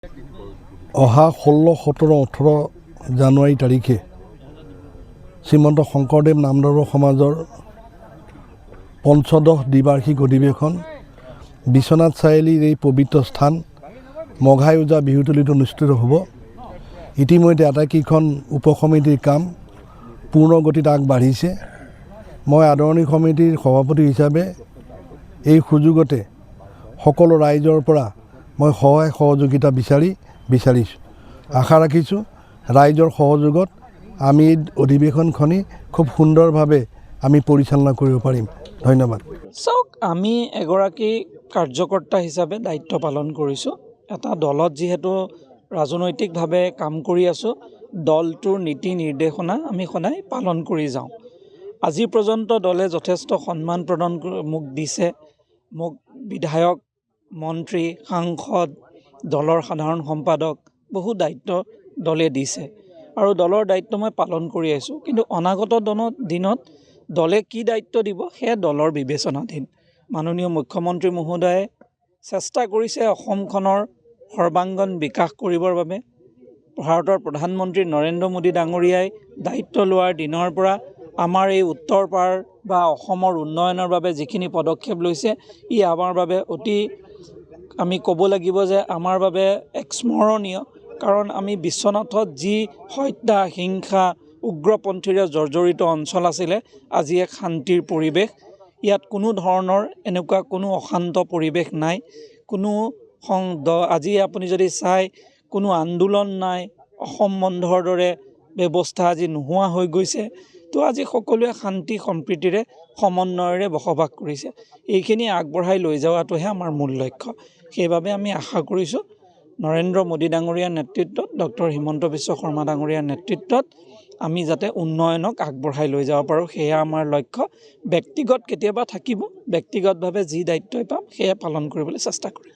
অহা 16, 17, 18 জানুৱাৰী তাৰিখে শ্ৰীমন্ত শংকৰদেৱ নামদৰ্শ সমাজৰ পঞ্চদশ দ্বিবাৰ্ষিক অধিৱেশন বিশ্বনাথ চাৰিআলিৰ এই পবিত্ৰ স্থান মঘাই ওজা বিহুতলিত অনুষ্ঠিত হ'ব। ইতিমধ্যে আটাইকেইখন উপসমিতিৰ কাম পূৰ্ণ গতিত আগবাঢ়িছে। মই আদৰণি সমিতিৰ সভাপতি হিচাপে এই সুযোগতে সকলো ৰাইজৰ পৰা মই সহায় সহযোগিতা বিচাৰিছোঁ। আশা ৰাখিছোঁ ৰাইজৰ সহযোগত আমি এই অধিৱেশনখনি খুব সুন্দৰভাৱে আমি পৰিচালনা কৰিব পাৰিম। ধন্যবাদ। চাওক, আমি এগৰাকী কাৰ্যকৰ্তা হিচাপে দায়িত্ব পালন কৰিছোঁ। এটা দলত যিহেতু ৰাজনৈতিকভাৱে কাম কৰি আছোঁ, দলটোৰ নীতি নিৰ্দেশনা আমি সদায় পালন কৰি যাওঁ। আজি পৰ্যন্ত দলে যথেষ্ট সন্মান প্ৰদান মোক দিছে। মোক বিধায়ক, মন্ত্ৰী, সাংসদ, দলৰ সাধাৰণ সম্পাদক বহু দায়িত্ব দলে দিছে আৰু দলৰ দায়িত্ব মই পালন কৰি আহিছোঁ। কিন্তু অনাগত দিনত দলে কি দায়িত্ব দিব সেয়া দলৰ বিবেচনাধীন। মাননীয় মুখ্যমন্ত্ৰী মহোদয়ে চেষ্টা কৰিছে অসমখনৰ সৰ্বাংগন বিকাশ কৰিবৰ বাবে। ভাৰতৰ প্ৰধানমন্ত্ৰী নৰেন্দ্ৰ মোদী ডাঙৰীয়াই দায়িত্ব লোৱাৰ দিনৰ পৰা আমাৰ এই উত্তৰ পাৰ বা অসমৰ উন্নয়নৰ বাবে যিখিনি পদক্ষেপ লৈছে, ই আমাৰ বাবে অতি, আমি ক'ব লাগিব যে আমাৰ বাবে এক স্মৰণীয়। কাৰণ আমি বিশ্বনাথত যি হত্যা, হিংসা, উগ্ৰপন্থীৰে জৰ্জৰিত অঞ্চল আছিলে, আজি এক শান্তিৰ পৰিৱেশ। ইয়াত কোনো ধৰণৰ এনেকুৱা কোনো অশান্ত পৰিৱেশ নাই। আজি আপুনি যদি চাই, কোনো আন্দোলন নাই, অসম বন্ধৰ দৰে ব্যৱস্থা আজি নোহোৱা হৈ গৈছে। তো আজি সকলোৱে শান্তি সম্প্ৰীতিৰে সমন্বয়েৰে বসবাস কৰিছে। এইখিনি আগবঢ়াই লৈ যোৱাটোহে আমাৰ মূল লক্ষ্য। সেইবাবে আমি আশা কৰিছোঁ নৰেন্দ্ৰ মোদী ডাঙৰীয়াৰ নেতৃত্বত, ডক্টৰ হিমন্ত বিশ্ব শৰ্মা ডাঙৰীয়াৰ নেতৃত্বত আমি যাতে উন্নয়নক আগবঢ়াই লৈ যাব পাৰোঁ, সেয়া আমাৰ লক্ষ্য। ব্যক্তিগত কেতিয়াবা থাকিব, ব্যক্তিগতভাৱে যি দায়িত্বই পাম সেয়া পালন কৰিবলৈ চেষ্টা কৰিম।